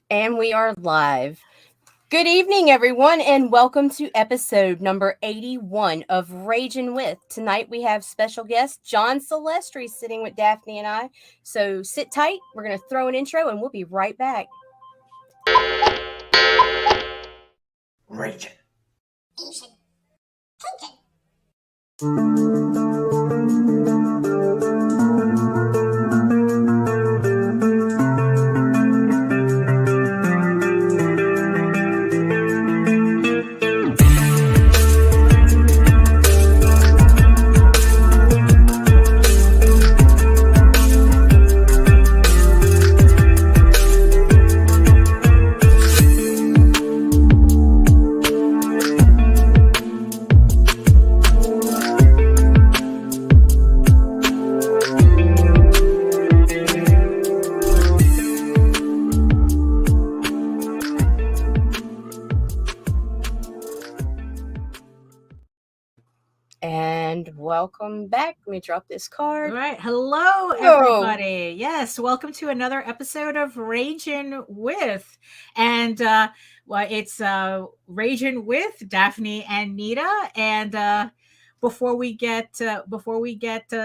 And we are live. Good evening, everyone, and welcome to episode number 81 of Ragin' With. Tonight we have special guest John Celestri sitting with Daphne and I. So sit tight, we're going to throw an intro and we'll be right back. Ragin'. And welcome back. Let me drop this card. All right. Hello, everybody. Yes. Welcome to another episode of Ragin' With. And it's Ragin' with Daphne and Nita. And before we get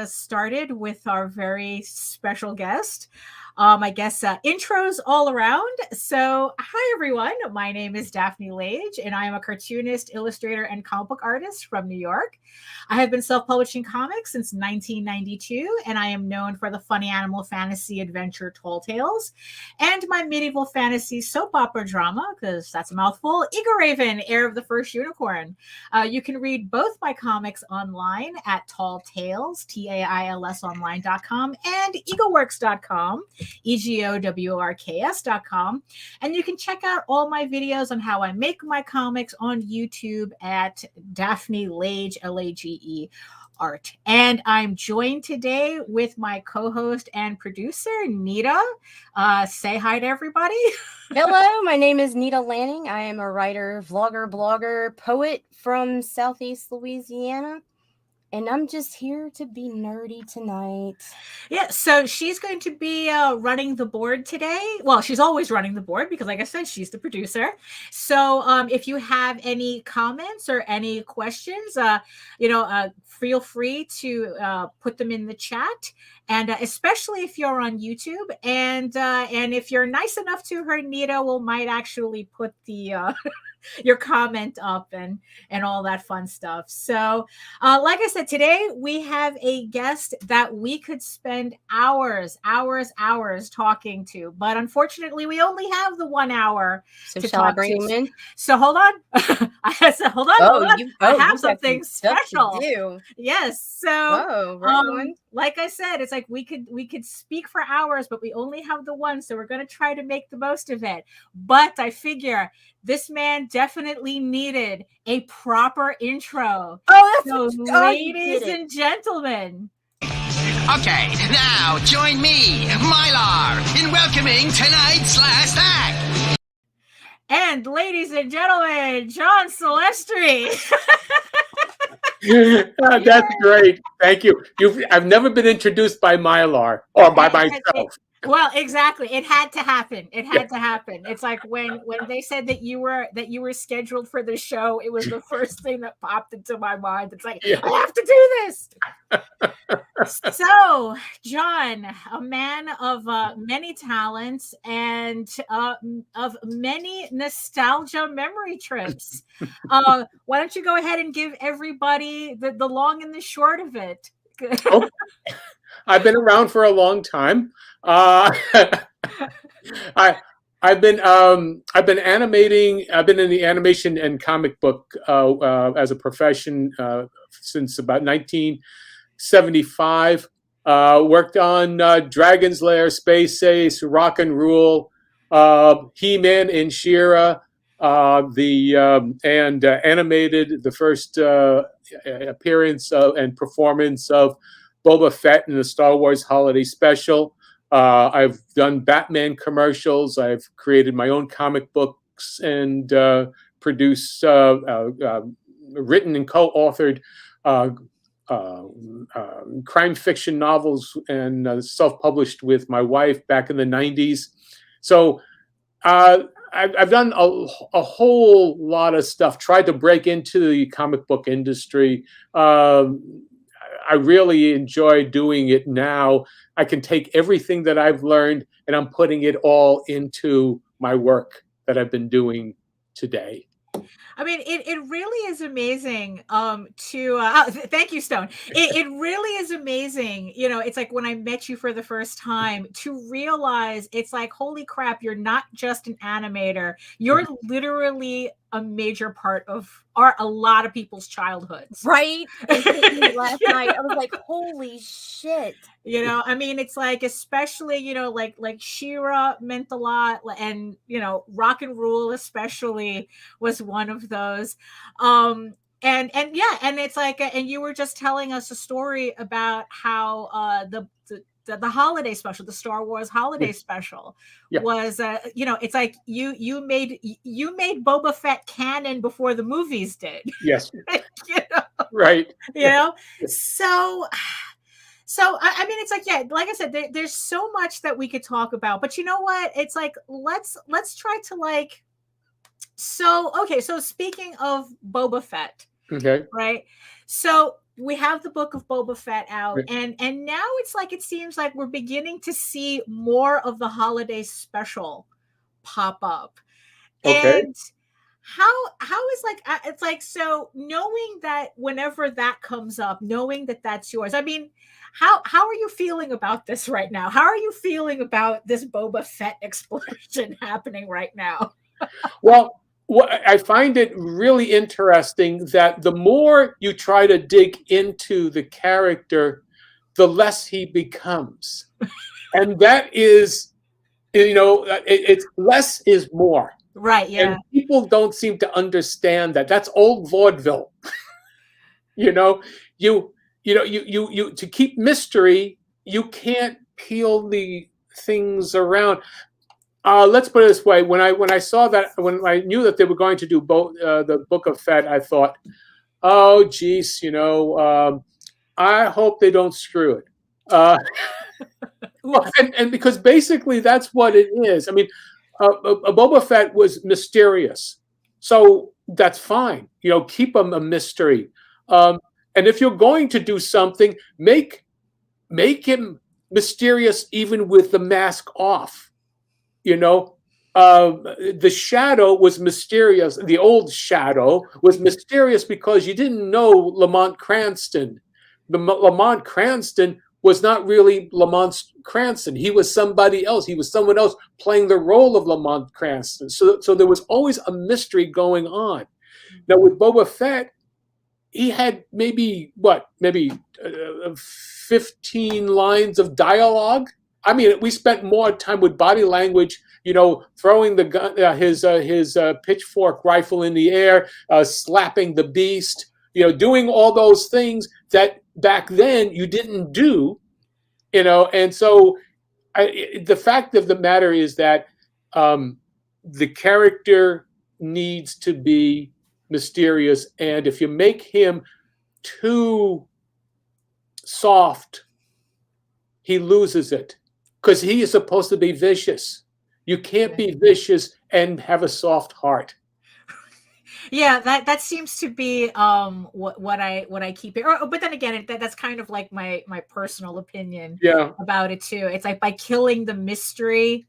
started with our very special guest, I guess intros all around. So, hi everyone. My name is Daphne Lage, and I am a cartoonist, illustrator, and comic book artist from New York. I have been self-publishing comics since 1992, and I am known for the funny animal fantasy adventure Tall Tales and my medieval fantasy soap opera drama, because that's a mouthful, Eagle Raven, Heir of the First Unicorn. You can read both my comics online at Tall Tales, TAILS online.com, and eagleworks.com, EGOWORKS.com. And you can check out all my videos on how I make my comics on YouTube at Daphne Lage, Lage art. And I'm joined today with my co-host and producer, Nita. Say hi to everybody. Hello, my name is Nita Lanning. I am a writer, vlogger, blogger, poet from Southeast Louisiana. And I'm just here to be nerdy tonight. Yeah, so she's going to be running the board today. Well, she's always running the board because, like I said, she's the producer. So if you have any comments or any questions, feel free to put them in the chat. And especially if you're on YouTube, and if you're nice enough to her, Nita might actually put the your comment up and all that fun stuff. So like I said, today we have a guest that we could spend hours talking to, but unfortunately we only have the 1 hour So to shall I talk bring to. him in? So hold on. Hold on. I have something stuff to special. do. Yes. So Whoa, right on. like I said, it's like we could speak for hours, but we only have the one, so we're going to try to make the most of it. But I figure this man definitely needed a proper intro. Oh, So, ladies and gentlemen. Okay, now join me, Mylar, in welcoming tonight's last act. And ladies and gentlemen, John Celestri. That's great. Thank you. I've never been introduced by Mylar or by myself. Well, exactly. It had to happen. To happen. It's like when they said that you were scheduled for the show, it was the first thing that popped into my mind. It's like, I have to do this. So, John, a man of many talents and of many nostalgia memory trips. Why don't you go ahead and give everybody the long and the short of it? Okay. I've been around for a long time. I've been animating. I've been in the animation and comic book as a profession since about 1975. Worked on Dragon's Lair, Space Ace, Rock and Rule, He-Man and She-Ra, and animated the first appearance and performance of Boba Fett in the Star Wars Holiday Special. I've done Batman commercials. I've created my own comic books and produced, written and co-authored crime fiction novels and self-published with my wife back in the 90s. So I've done a whole lot of stuff. Tried to break into the comic book industry. I really enjoy doing it now. I can take everything that I've learned and I'm putting it all into my work that I've been doing today. I mean, it really is amazing thank you, Stone. It really is amazing. You know, it's like when I met you for the first time to realize it's like, holy crap, you're not just an animator. You're literally a major part of a lot of people's childhoods. Right? And last night, I was like, holy shit. You know, I mean, it's like, especially, you know, like She-Ra meant a lot, and, you know, Rock and Rule especially was one of those. And yeah, and it's like, and you were just telling us a story about how the holiday special, the Star Wars holiday special, was you know, it's like you made Boba Fett canon before the movies did. Yes. You know? Right. You know, so I mean, it's like, yeah, like I said, there's so much that we could talk about, but you know what? It's like, let's try to like, so speaking of Boba Fett, okay, right? So we have the book of Boba Fett out, right. and now it's like, it seems like we're beginning to see more of the holiday special pop up. Okay. And how is like, it's like, so knowing that whenever that comes up, knowing that that's yours, I mean, how are you feeling about this right now? How are you feeling about this Boba Fett explosion happening right now? Well, I find it really interesting that the more you try to dig into the character, the less he becomes. And that is, you know, it's less is more. Right, yeah. And people don't seem to understand that. That's old vaudeville. You know, you to keep mystery, you can't peel the things around. Let's put it this way: when I saw that, when I knew that they were going to do both the Book of Fett, I thought, oh, geez, you know, I hope they don't screw it. Well, and because basically that's what it is. I mean, Boba Fett was mysterious, so that's fine. You know, keep him a mystery. And if you're going to do something, make him mysterious even with the mask off. You know, the Shadow was mysterious. The old Shadow was mysterious because you didn't know Lamont Cranston. Lamont Cranston was not really Lamont Cranston. He was somebody else. He was someone else playing the role of Lamont Cranston. So there was always a mystery going on. Now with Boba Fett, he had maybe 15 lines of dialogue. I mean, we spent more time with body language, you know, throwing the gun, his pitchfork rifle in the air, slapping the beast, you know, doing all those things that back then you didn't do, you know. And so the fact of the matter is that the character needs to be mysterious, and if you make him too soft, he loses it, because he is supposed to be vicious. You can't be vicious and have a soft heart. Yeah, that seems to be what I keep it. But then again, that's kind of like my personal opinion about it too. It's like by killing the mystery,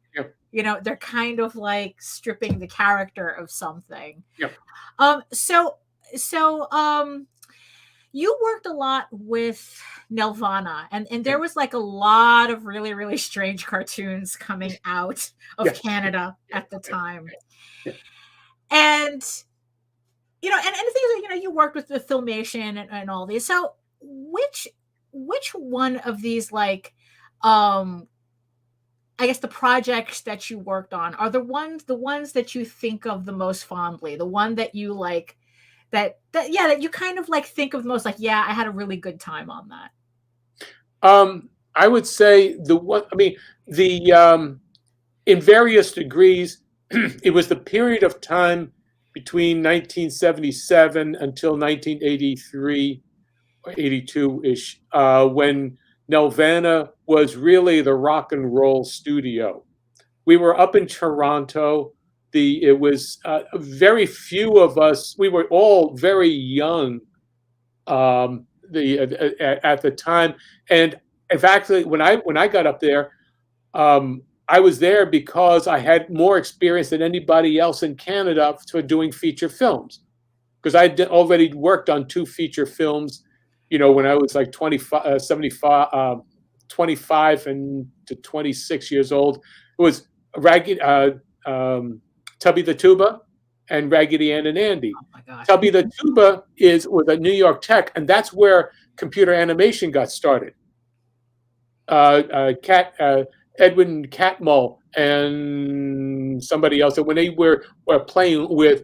you know, they're kind of like stripping the character of something. So you worked a lot with Nelvana, and there was like a lot of really, really strange cartoons coming out of Canada at the time. And you know, and the thing is, you know, you worked with the Filmation and all these. So which one of these, like, I guess the projects that you worked on are the ones that you think of the most fondly, the one that you like, that you kind of like think of the most, like, yeah, I had a really good time on that? I would say in various degrees, it was the period of time between 1977 until 1983 or 82-ish, when Nelvana was really the rock and roll studio. We were up in Toronto. It was very few of us. We were all very young at the time. And in fact, when I got up there, I was there because I had more experience than anybody else in Canada for doing feature films, because I already worked on 2 feature films, when I was like 25 and to 26 years old. It was Ragin, Tubby the Tuba and Raggedy Ann and Andy. Oh my gosh. Tubby the Tuba is with a New York Tech, and that's where computer animation got started. Edwin Catmull and somebody else, and when they were playing with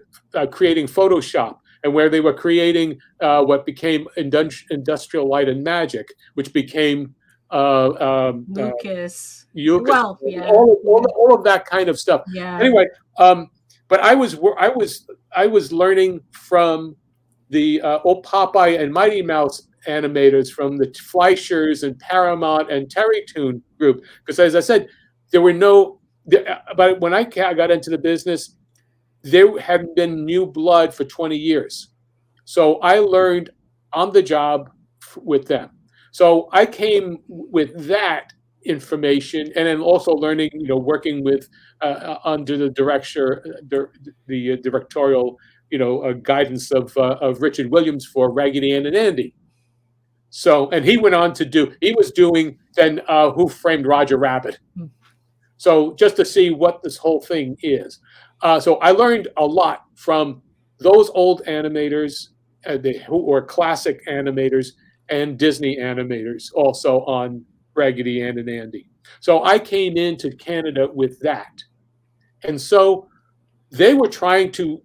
creating Photoshop, and where they were creating what became Industrial Light and Magic, which became Lucas. Well, yeah. all of that kind of stuff. Yeah. Anyway, but I was learning from the old Popeye and Mighty Mouse animators, from the Fleischers and Paramount and Terrytoon group, because as I said, there were no. But when I got into the business, there hadn't been new blood for 20 years, so I learned on the job with them. So I came with that information, and then also learning, working with under the directorial, guidance of Richard Williams for Raggedy Ann and Andy. So, and he went on to he was doing then Who Framed Roger Rabbit. So just to see what this whole thing is. So I learned a lot from those old animators, who were classic animators, and Disney animators also on Raggedy Ann and Andy. So I came into Canada with that. And so they were trying to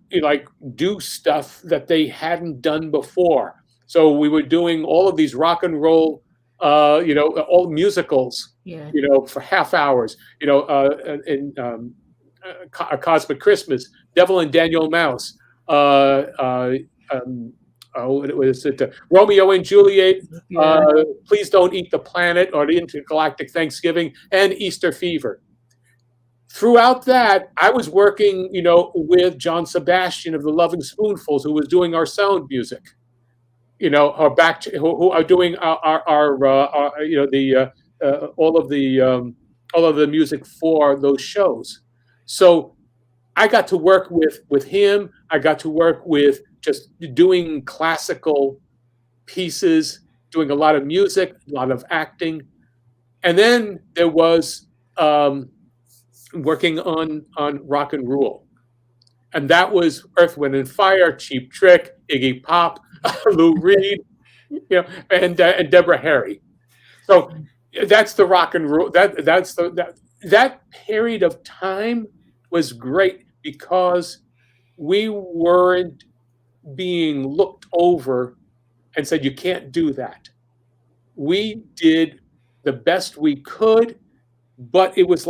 do stuff that they hadn't done before. So we were doing all of these rock and roll, all musicals, for half hours, in A Cosmic Christmas, Devil and Daniel Mouse, what was it? Romeo and Juliet, Please Don't Eat the Planet, or the Intergalactic Thanksgiving, and Easter Fever. Throughout that, I was working, with John Sebastian of the Loving Spoonfuls, who was doing our sound music, who are doing all of the music for those shows. So I got to work with him. I got to work with just doing classical pieces, doing a lot of music, a lot of acting. And then there was working on Rock and Roll. And that was Earth, Wind and Fire, Cheap Trick, Iggy Pop, Lou Reed, and Deborah Harry. So that's the Rock and Roll. That period of time was great, because we weren't being looked over and said, you can't do that. We did the best we could, but it was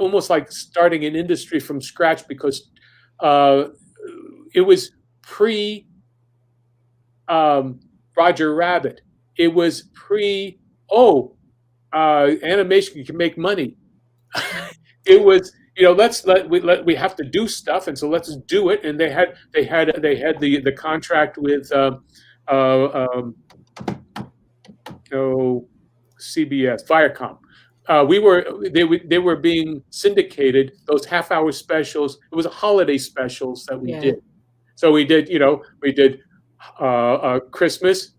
almost like starting an industry from scratch, because it was pre Roger Rabbit. It was pre animation, you can make money. It was, we have to do stuff, and so let's do it. And they had the contract with CBS, Viacom. They were being syndicated, those half-hour specials. It was holiday specials that we did. So we did Christmas,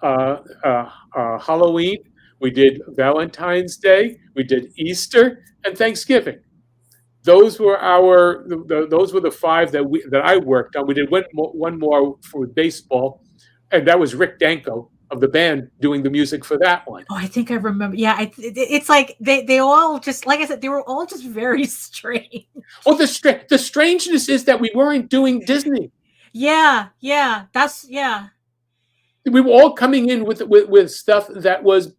Halloween. We did Valentine's Day. We did Easter and Thanksgiving. Those were the 5 that I worked on. We did one more for baseball, and that was Rick Danko of the band doing the music for that one. Oh, I think I remember. Yeah, it's like they all just, like I said, they were all just very strange. Well, the strangeness is that we weren't doing Disney. Yeah. We were all coming in with stuff that was.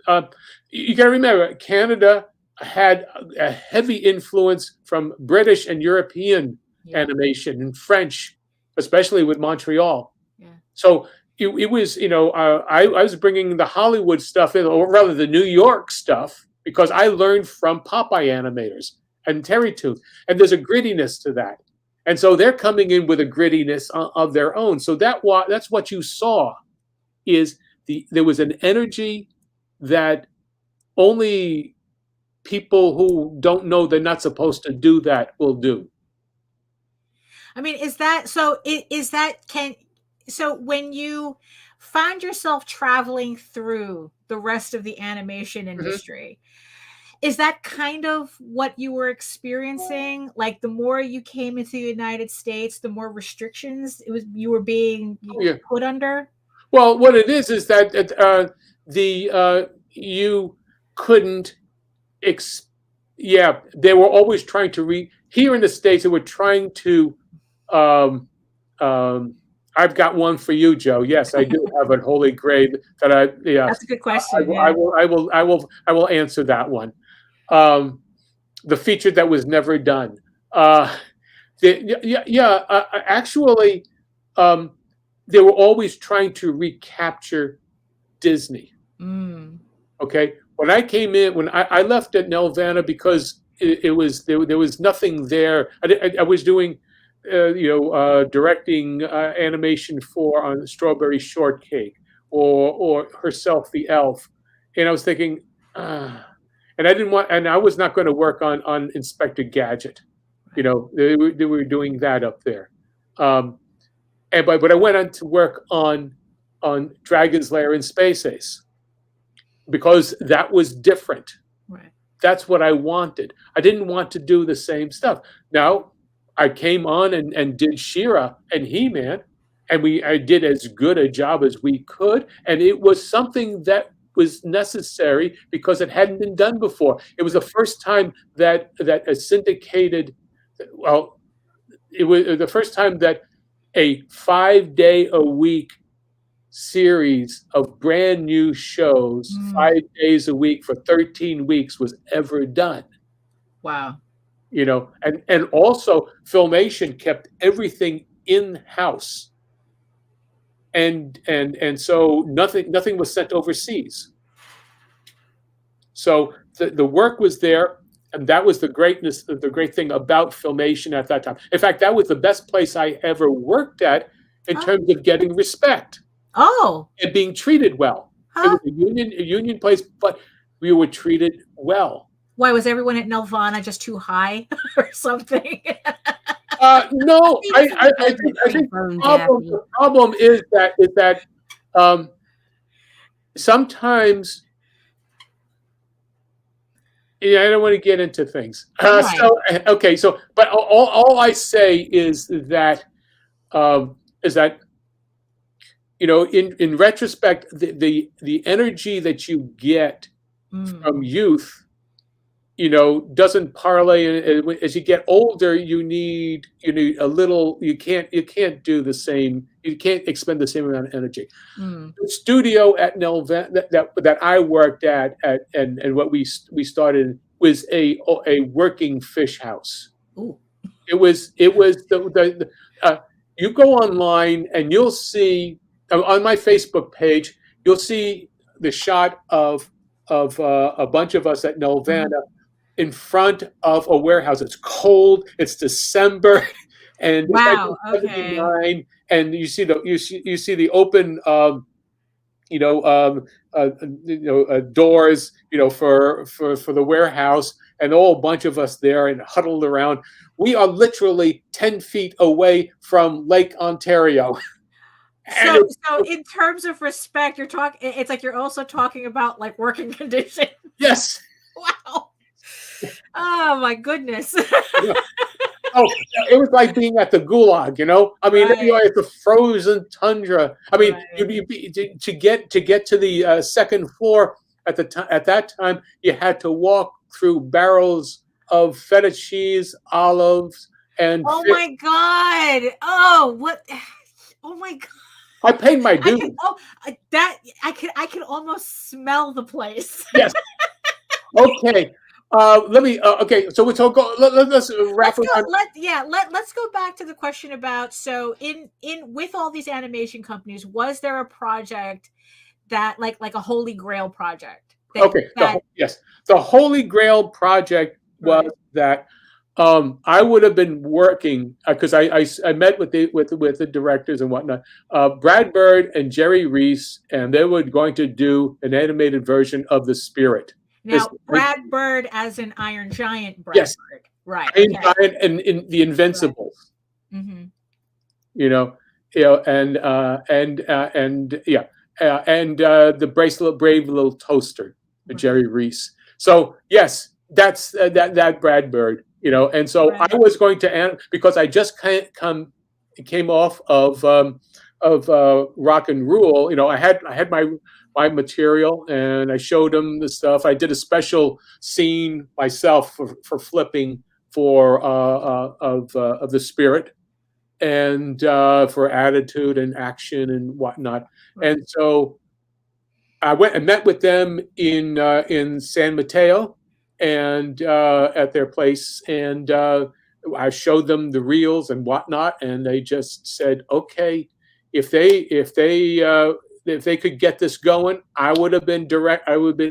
You got to remember, Canada had a heavy influence from British and European animation and French, especially with Montreal. Yeah. So it was, I was bringing the Hollywood stuff in, or rather the New York stuff, because I learned from Popeye animators and Terry Tooth, and there's a grittiness to that. And so they're coming in with a grittiness of their own. So that's what you saw, is there was an energy that only people who don't know they're not supposed to do that will do. I mean, is that so? So when you find yourself traveling through the rest of the animation industry, is that kind of what you were experiencing? Like, the more you came into the United States, the more restrictions you were being put under? Well, what it is that you couldn't they were always trying to here in the States, they were trying to I've got one for you, Joe. Yes, I do have a Holy Grail that That's a good question. I will answer that one. The feature that was never done. Actually, they were always trying to recapture Disney. Okay, when I came in, when I left at Nelvana, because there was nothing there. I was doing directing animation on Strawberry Shortcake or Herself the Elf, and I was thinking, and I was not going to work on Inspector Gadget. They were doing that up there, but I went on to work on Dragon's Lair and Space Ace, because that was different. Right. That's what I wanted. I didn't want to do the same stuff. Now, I came on and did She-Ra and He-Man, and I did as good a job as we could, and it was something that was necessary because it hadn't been done before. It was the first time that a syndicated, it was the first time that a 5-day-a-week series of brand new shows, 5 days a week for 13 weeks, was ever done. Wow. And also Filmation kept everything in-house, and so nothing was sent overseas. So the work was there, and that was the great thing about Filmation at that time. In fact, that was the best place I ever worked at in terms of getting respect. Oh. And being treated well. It was a union place, but we were treated well. Why, was everyone at Nelvana just too high or something? No, I think the problem is that sometimes, I don't want to get into things. But all I say is that in retrospect, the energy that you get from youth, doesn't parlay. As you get older, you need a little. You can't do the same. You can't expend the same amount of energy. The studio at Nelvana that I worked at and what we started was a working fish house. Ooh. It was the you go online and you'll see on my Facebook page, you'll see the shot of a bunch of us at Nelvana in front of a warehouse. It's cold. It's December, and wow, it's okay. And you see the open, doors, for the warehouse, and a whole bunch of us there and huddled around. We are literally 10 feet away from Lake Ontario. So in terms of respect, it's like you're also talking about like working conditions. Yes. Wow. Oh my goodness. Yeah. Oh, it was like being at the Gulag, I mean, right. At the frozen tundra. I mean, right. to get to the second floor at that time, you had to walk through barrels of feta cheese, olives, and oh fish. My God! Oh, what? Oh my God! I paid my dues. I can almost smell the place. Yes. Okay. Let me. Okay. So let's wrap up. Let's go back to the question about. So in with all these animation companies, was there a project that like a Holy Grail project? Yes, the Holy Grail project was that I would have been working because I met with the directors and whatnot. Brad Bird and Jerry Reese, and they were going to do an animated version of The Spirit. Now, Brad Bird as an Iron Giant. Brad Yes. Bird. Right. Iron Giant and in the Invincibles. Right. Mm-hmm. The Brave Little Toaster, Jerry Reese. So yes, that's that Brad Bird, and so I was going to because I just came off of Rock and Rule. I had my material and I showed them the stuff. I did a special scene myself for flipping of The Spirit, and for attitude and action and whatnot. And so I went and met with them in San Mateo and at their place, and I showed them the reels and whatnot, and they just said, okay, if they could get this going, I would have been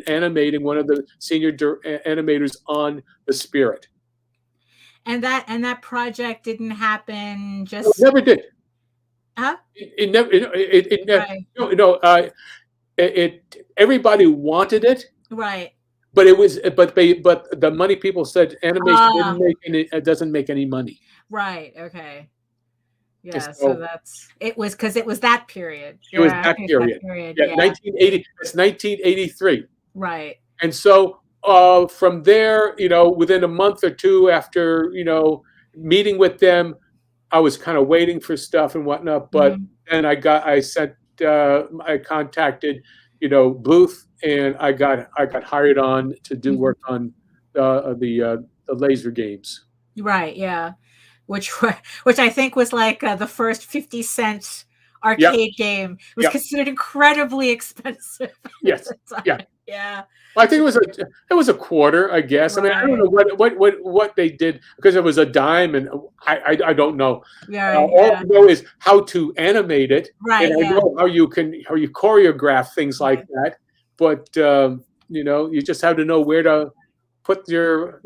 animating one of the senior animators on The Spirit. And that project didn't happen. Just never did. Huh? It never. Everybody wanted it. Right. But but the money people said animation doesn't make any money. Right. Okay. Yeah. So it was because it was that period. It was that period. Yeah. 1980. It's 1983. Right. And so. From there, within a month or two after, meeting with them, I was kind of waiting for stuff and whatnot. But then I contacted, Booth, and I got hired on to do work on the laser games. Right. Yeah. Which I think was like the first 50-cent arcade game. It was considered incredibly expensive. Yes. Yeah. Yeah. I think it was a quarter, I guess. Right. I mean, I don't know what they did because it was a dime, and I don't know. Yeah. All I know is how to animate it, right? And I know how you choreograph things like that. But you just have to know where to put your,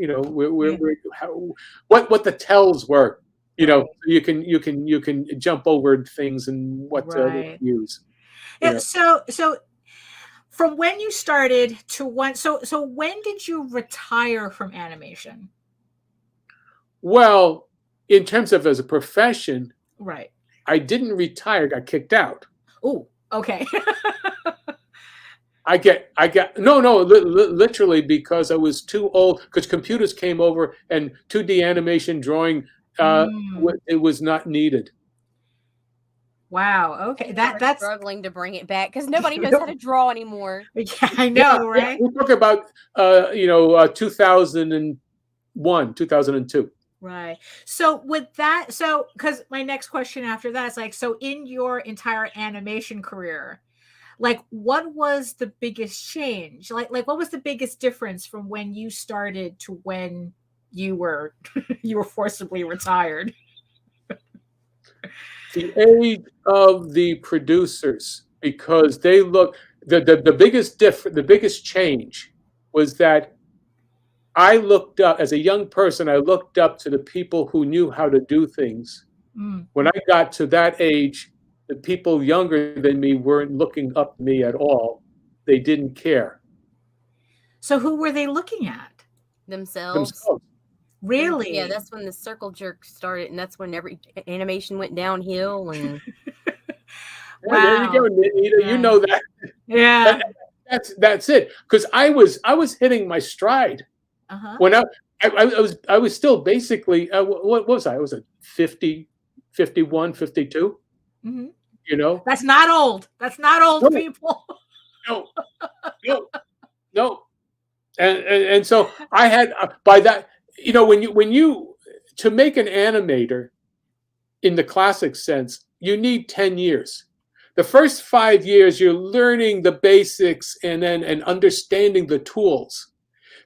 what the tells were. You can jump over things and what to use. Yeah. So. From when you started to when, so when did you retire from animation? Well, in terms of as a profession, right? I didn't retire. Got kicked out. Oh, okay. Literally because I was too old. Because computers came over and 2D animation drawing, it was not needed. Wow. Okay. That's struggling to bring it back because nobody knows how to draw anymore. Yeah, I know, right? We talk about 2001, 2002. Right. So with that, because my next question after that is like, so in your entire animation career, like what was the biggest change? Like what was the biggest difference from when you started to when you were forcibly retired? The age of the producers, because they look the biggest change was that I looked up as a young person. I looked up to the people who knew how to do things. When I got to that age, the people younger than me weren't looking up to me at all. They didn't care. So who were they looking at? Themselves. Really? Yeah, that's when the circle jerk started, and that's when every animation went downhill. And wow, there you go, Nita. You know that. Yeah, that's it. Because I was hitting my stride when I was still basically what was I? Was it 50, 51, 52? Mm-hmm. That's not old. That's not old, people. No. And so I had by that. When you to make an animator in the classic sense, you need 10 years. The first 5 years, you're learning the basics and understanding the tools.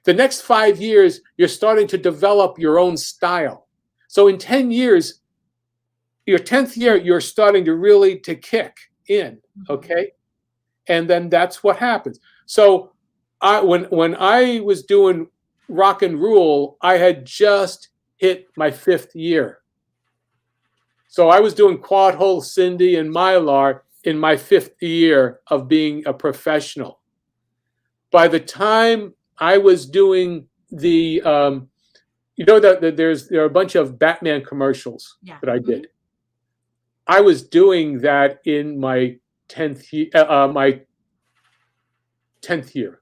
The next 5 years, you're starting to develop your own style. So in 10 years, your 10th year, you're starting to really to kick in, okay? And then that's what happens. So when I was doing rock and rule, I had just hit my 5th year. So I was doing Quad Hole Cindy and Mylar in my 5th year of being a professional. By the time I was doing the, there are a bunch of Batman commercials that I did. I was doing that in my 10th year,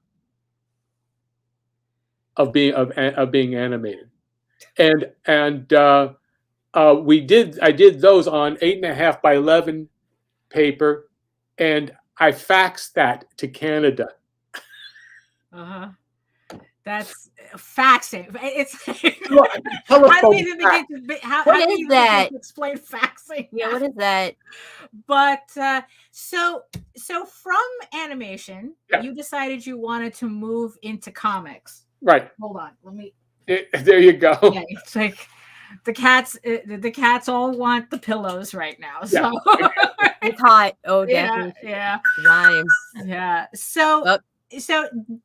of being animated, and I did those on 8.5 by 11 paper, and I faxed that to Canada. That's faxing. It's What is that? Explain faxing. Yeah, what is that? But so from animation, you decided you wanted to move into comics. Right. Hold on. Let me. There you go. Yeah, it's like the cats all want the pillows right now. So it's hot. Oh, definitely. Yeah. Rhymes. Yeah. So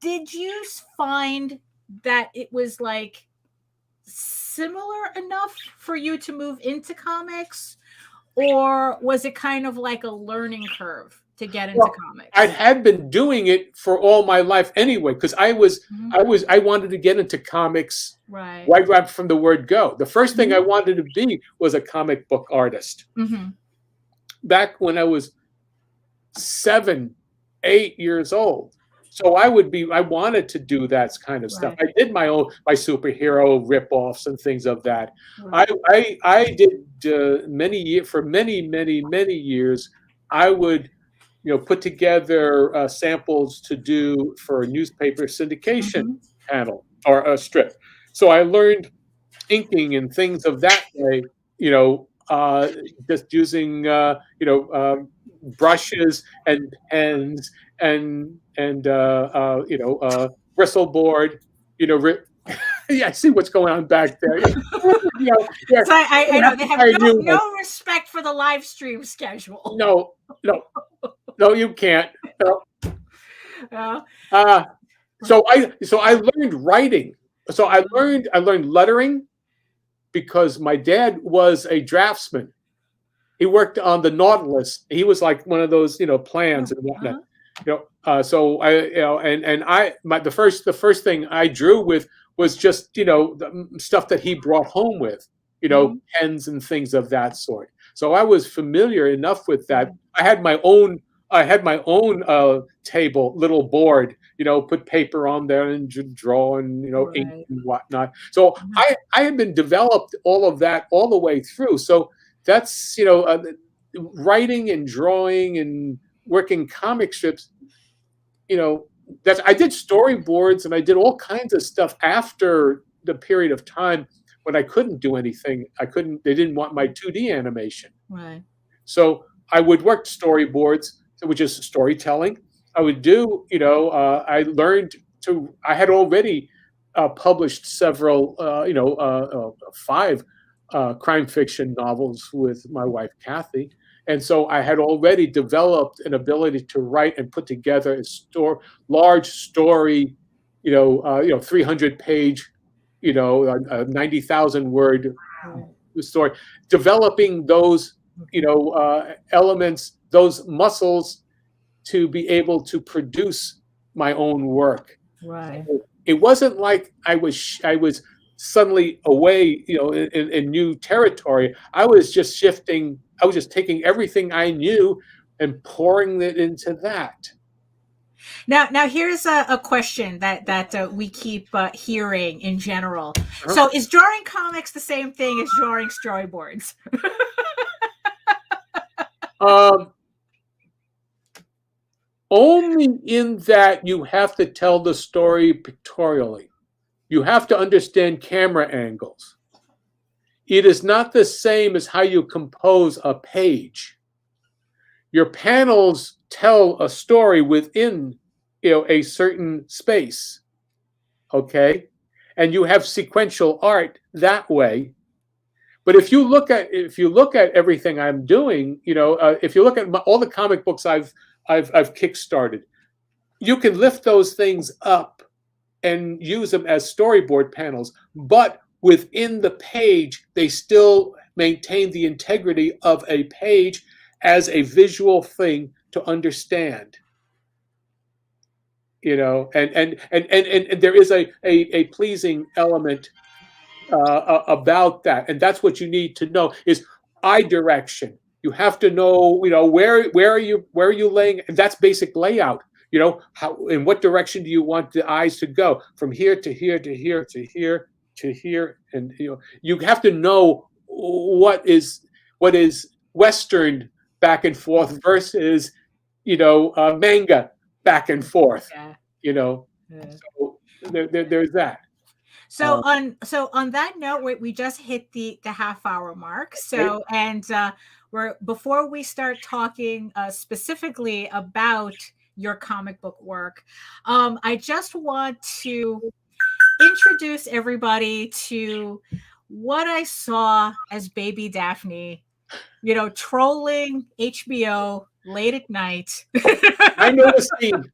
did you find that it was like similar enough for you to move into comics, or was it kind of like a learning curve to get into comics? I had been doing it for all my life anyway, because I wanted to get into comics right from the word go. The first thing I wanted to be was a comic book artist. Back when I was 7, 8 years old. So I wanted to do that kind of stuff. I did my superhero rip-offs and things of that. I did many years. I would, put together samples to do for a newspaper syndication panel or a strip. So I learned inking and things of that way. Just using brushes and pens and bristleboard. Yeah, I see what's going on back there. So I know they have no respect for the live stream schedule. No, you can't. No. So I learned writing. So I learned lettering because my dad was a draftsman. He worked on the Nautilus. He was like one of those, plans and whatnot. So the first thing I drew with was just, the stuff that he brought home with, pens and things of that sort. So I was familiar enough with that. I had my own table, little board, put paper on there and draw and, ink and whatnot. So I had been developed all of that all the way through. So that's, writing and drawing and working comic strips, I did storyboards and I did all kinds of stuff after the period of time when I couldn't do anything. They didn't want my 2D animation. Right. So I would work storyboards, which is storytelling. I would do, I had already published several, 5 crime fiction novels with my wife, Kathy. And so I had already developed an ability to write and put together a large story, 300-page, 90,000 word story, developing those, elements, those muscles to be able to produce my own work. Right. It wasn't like I was suddenly away, in new territory. I was just shifting. I was just taking everything I knew and pouring it into that. Now here's a question that we keep hearing in general. So is drawing comics the same thing as drawing storyboards? Only in that you have to tell the story pictorially. You have to understand camera angles. It is not the same as how you compose a page. Your panels tell a story within, a certain space. Okay? And you have sequential art that way. But if you look at everything I'm doing, if you look at all the comic books I've kickstarted, you can lift those things up and use them as storyboard panels. But within the page, they still maintain the integrity of a page as a visual thing to understand. You know, and there is a pleasing element about that, and that's what you need to know is eye direction. You have to know, you know, where are you laying, and that's basic layout. You know, how in what direction do you want the eyes to go, from here to here to here to here to here, and you have to know what is Western back and forth versus manga back and forth. Yeah. So there's that. So on that note, we just hit the half-hour mark. So before we start talking specifically about your comic book work, I just want to introduce everybody to what I saw as baby Daphne, trolling HBO late at night. I know the scene.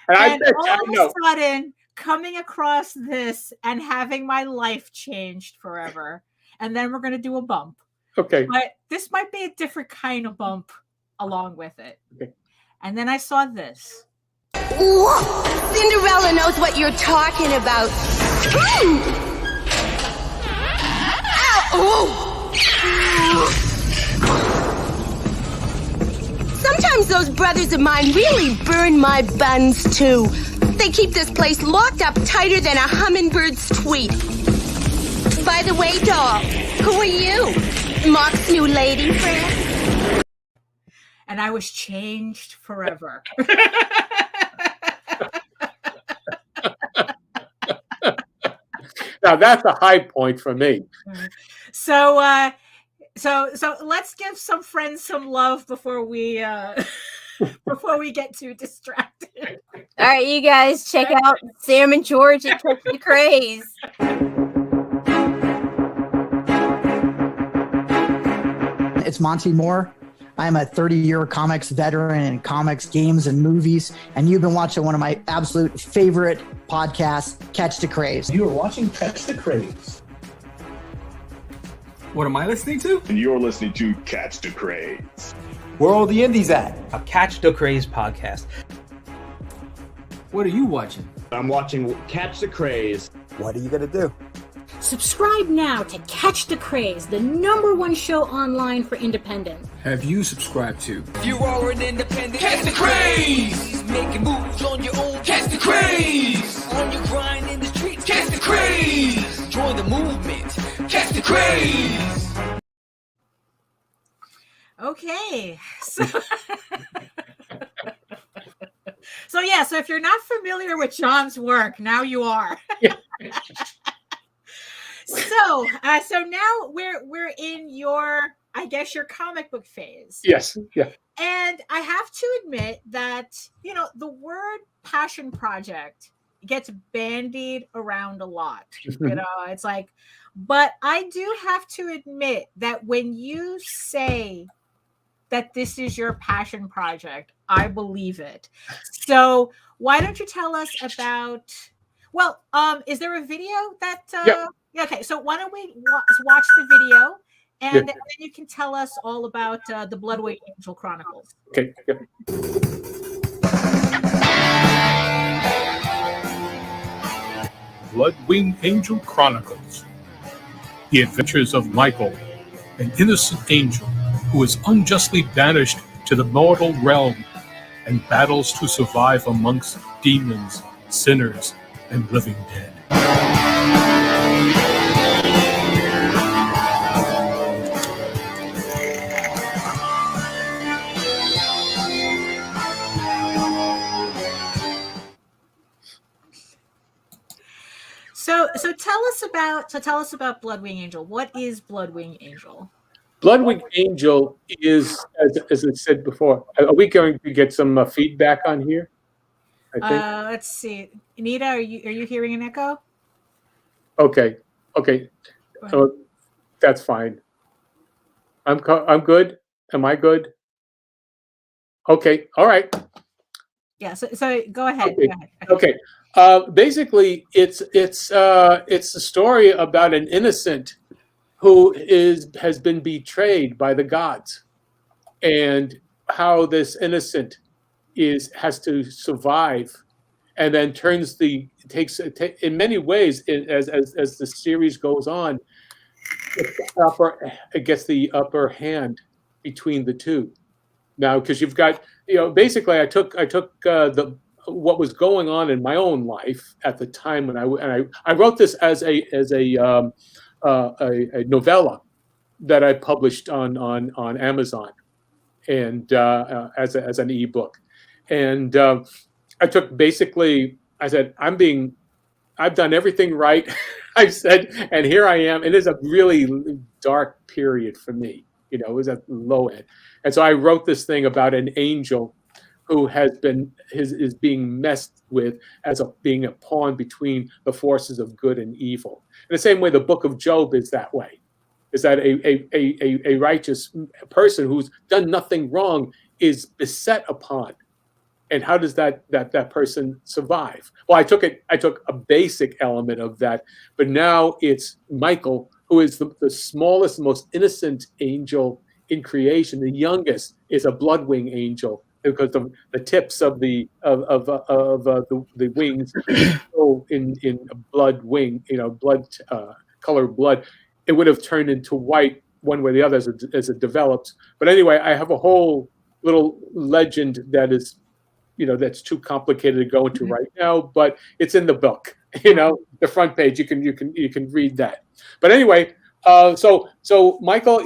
And all of a sudden, coming across this and having my life changed forever. And then we're going to do a bump. Okay. But this might be a different kind of bump along with it. Okay. And then I saw this. Whoa! Cinderella knows what you're talking about. Ow! Sometimes those brothers of mine really burn my buns, too. They keep this place locked up tighter than a hummingbird's tweet. By the way, doll, who are you? Mock's new lady friend? And I was changed forever. Now that's a high point for me. So let's give some friends some love before we get too distracted. All right, you guys, check out Sam and George at Catch the Craze. It's Monty Moore. I'm a 30-year comics veteran in comics, games, and movies, and you've been watching one of my absolute favorite podcasts, Catch the Craze. You are watching Catch the Craze. What am I listening to? And you're listening to Catch the Craze. Where are all the indies at? A Catch the Craze podcast. What are you watching? I'm watching Catch the Craze. What are you going to do? Subscribe now to Catch the Craze, the #1 show online for independent. Have you subscribed to? If you are an independent, catch the craze! Making moves on your own, catch the craze! On your grind in the streets, catch the craze! Join the movement, catch the craze! Okay. So if you're not familiar with John's work, now you are. So now we're in your comic book phase. Yes. Yeah. And I have to admit that, the word passion project gets bandied around a lot. It's like, but I do have to admit that when you say that this is your passion project, I believe it. So why don't you tell us about, is there a video that, Yep. Okay, so why don't we watch the video, and then you can tell us all about the Bloodwing Angel Chronicles. Okay. Yeah. Bloodwing Angel Chronicles. The adventures of Mychal, an innocent angel who is unjustly banished to the mortal realm and battles to survive amongst demons, sinners, and living dead. So tell us about Bloodwing Angel. What is Bloodwing Angel? Bloodwing Angel is, as I said before, are we going to get some feedback on here? I think. Let's see. Anita, are you hearing an echo? Okay. That's fine. I'm good. Am I good? Okay. All right. Yeah. So go ahead. Okay. Go ahead. Okay. Basically, it's a story about an innocent who has been betrayed by the gods, and how this innocent has to survive, and then in many ways, as the series goes on, it gets the upper hand between the two. Now, because you've got, basically, I took what was going on in my own life at the time when I wrote this as a novella that I published on Amazon, and as an ebook, and I took I said, I've done everything right. I said, and here I am. It is a really dark period for me. It was at the low end. And so I wrote this thing about an angel who is being messed with as being a pawn between the forces of good and evil. In the same way the book of Job is that way. Is that a righteous person who's done nothing wrong is beset upon. And how does that person survive? Well, I took a basic element of that, but now it's Mychal, who is the smallest, most innocent angel in creation. The youngest is a Bloodwing Angel, because the tips of the wings go in blood wing, blood color blood. It would have turned into white one way or the other as it develops. But anyway, I have a whole little legend that is, that's too complicated to go into right now, but it's in the book. The front page, you can read that. But anyway, so Mychal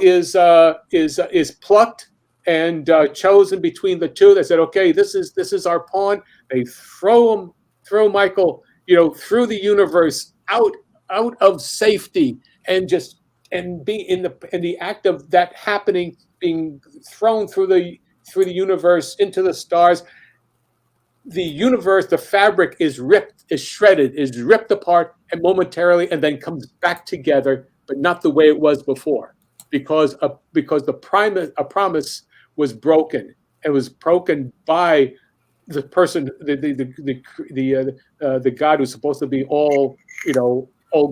is plucked and chosen between the two. They said, okay, this is our pawn. They throw Mychal, through the universe, out of safety, and be in the act of that happening, being thrown through the universe into the stars. The universe, the fabric is shredded, is ripped apart, and momentarily, and then comes back together, but not the way it was before, because a promise was broken. It was broken by the person, the God who's supposed to be all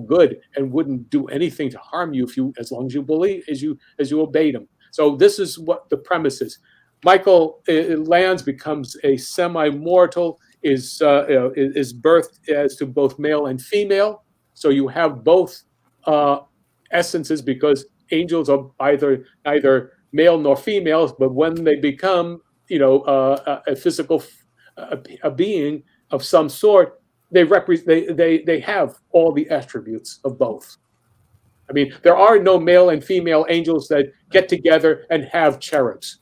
good and wouldn't do anything to harm you as long as you believe, as you obeyed him. So this is what the premise is. Mychal lands, becomes a semi-mortal, is birthed as to both male and female. So you have both essences, because angels are neither male nor females, but when they become a physical a being of some sort, they have all the attributes of both. I mean, there are no male and female angels that get together and have cherubs.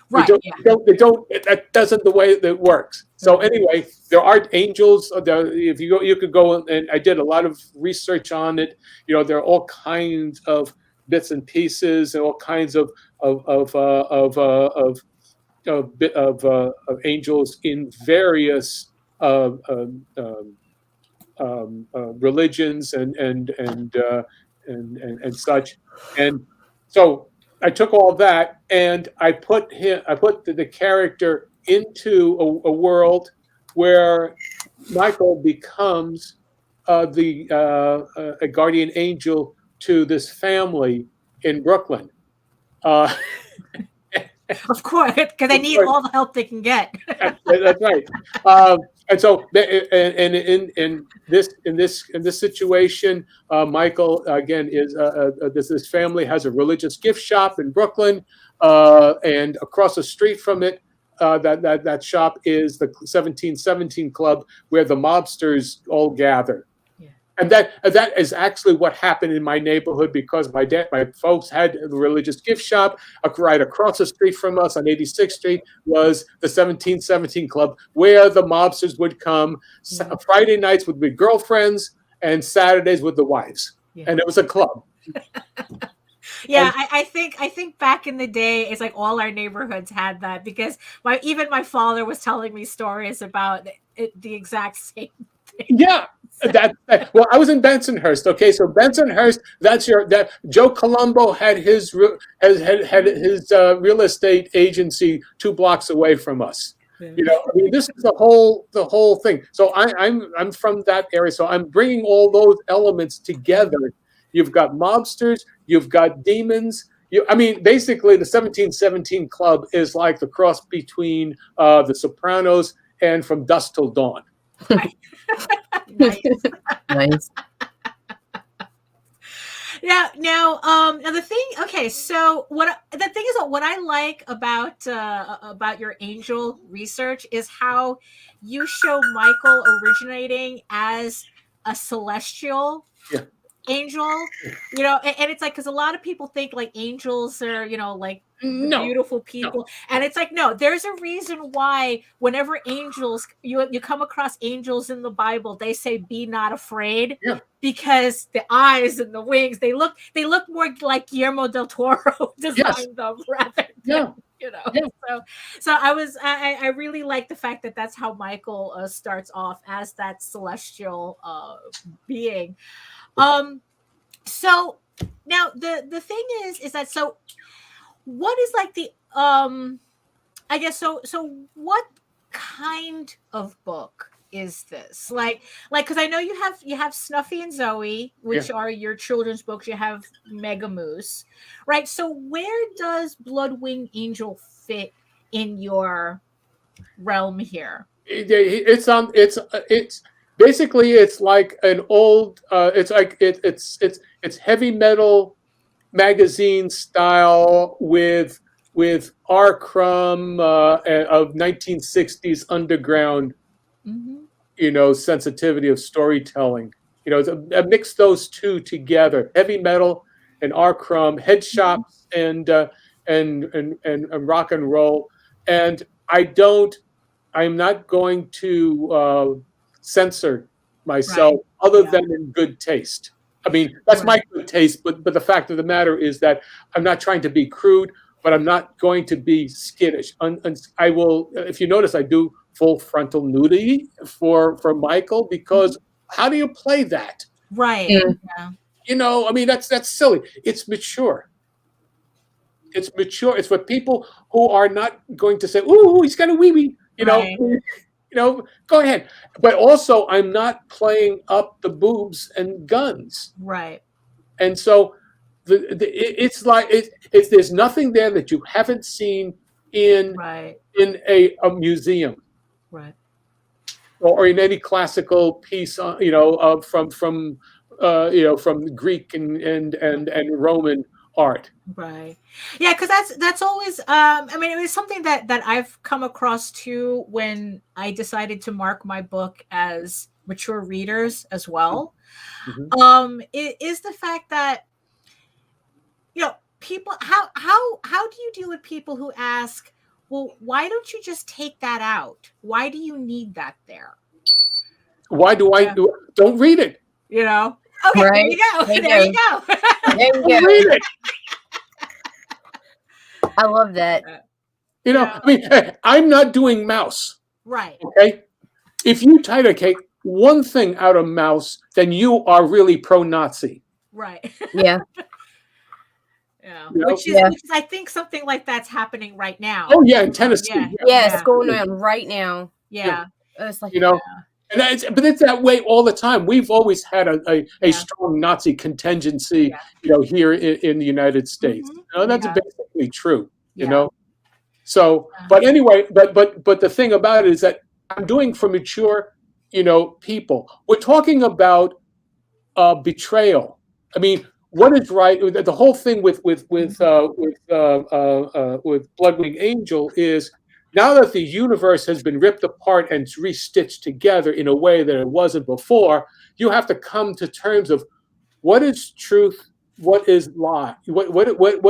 Right. They don't. That doesn't the way that works. So anyway, there are angels. If you could go, and I did a lot of research on it. There are all kinds of bits and pieces, and all kinds of angels in various religions and such. And so I took all that and I put the character into a world where Mychal becomes a guardian angel to this family in Brooklyn. Of course, because they need all the help they can get. That's right. And so, in this situation, Mychal again is this family has a religious gift shop in Brooklyn, and across the street from it, that shop is the 1717 Club, where the mobsters all gather. And that is actually what happened in my neighborhood, because my folks had a religious gift shop. Right across the street from us on 86th Street was the 1717 Club, where the mobsters would come. Friday nights would be girlfriends, and Saturdays with the wives. Yeah. And it was a club. Yeah, I think back in the day, it's like all our neighborhoods had that, because even my father was telling me stories about the exact same thing. Yeah. Well, I was in Bensonhurst. Okay, so Bensonhurst, that Joe Colombo had his real estate agency 2 blocks away from us. You know, I mean, this is the whole thing. So I'm from that area, so I'm bringing all those elements together. You've got mobsters, you've got demons. I mean, basically, the 1717 Club is like the cross between The Sopranos and From Dusk Till Dawn. Nice. Nice. Now, now the thing. Okay, so the thing is, what I like about your angel research is how you show Mychal originating as a celestial angel. You know, and it's like, because a lot of people think like angels are, you know, like beautiful people, and it's like, no, there's a reason why whenever angels you come across angels in the Bible, they say be not afraid, because the eyes and the wings, they look more like Guillermo del Toro designed them rather than, you know. So I really like the fact that that's how Mychal starts off, as that celestial being. So now the thing is that, so what is like the I guess so what kind of book is this? Like because I know you have Snuffy and Zoe, which are your children's books. You have Mega Moose, right? So where does Bloodwing Angel fit in your realm here? It's basically, it's like an old it's heavy metal magazine style with R. Crumb of 1960s underground, you know, sensitivity of storytelling. You know, mix those two together: heavy metal and R. Crumb, head shops and rock and roll. And I'm not going to censor myself, other than in good taste. I mean, that's my good taste, but the fact of the matter is that I'm not trying to be crude, but I'm not going to be skittish. I will, if you notice, I do full frontal nudity for Mychal, because how do you play that? Right. Yeah. You know, I mean, that's silly. It's mature. It's mature. It's for people who are not going to say, "Ooh, he's got a wee-wee," you know. You know, go ahead. But also, I'm not playing up the boobs and guns. Right. And so it's like there's nothing there that you haven't seen in a museum, right, or in any classical piece, you know, from Greek and Roman art. Right. Yeah, because that's always I mean, it was something that I've come across too when I decided to mark my book as mature readers as well. It is the fact that, you know, people, how do you deal with people who ask, well, why don't you just take that out? Why do you need that there? Why do I don't read it? You know? Okay, there you go. There you go. There you go. Read it. I love that. You know, I mean, I'm not doing Mouse. Right. Okay. If you take one thing out of Mouse, then you are really pro-Nazi. Right. Yeah. Yeah. You know? Which is I think something like that's happening right now. Oh yeah, in Tennessee. It's going on right now. Yeah. It's like, you know, and it's that way all the time. We've always had a strong Nazi contingency, you know, here in the United States. You know, that's basically true. You know, so but anyway, but the thing about it is that I'm doing for mature, you know, people. We're talking about betrayal. I mean, what is right? The whole thing with Bloodwing Angel is, now that the universe has been ripped apart and restitched together in a way that it wasn't before, you have to come to terms of what is truth, what is lie, what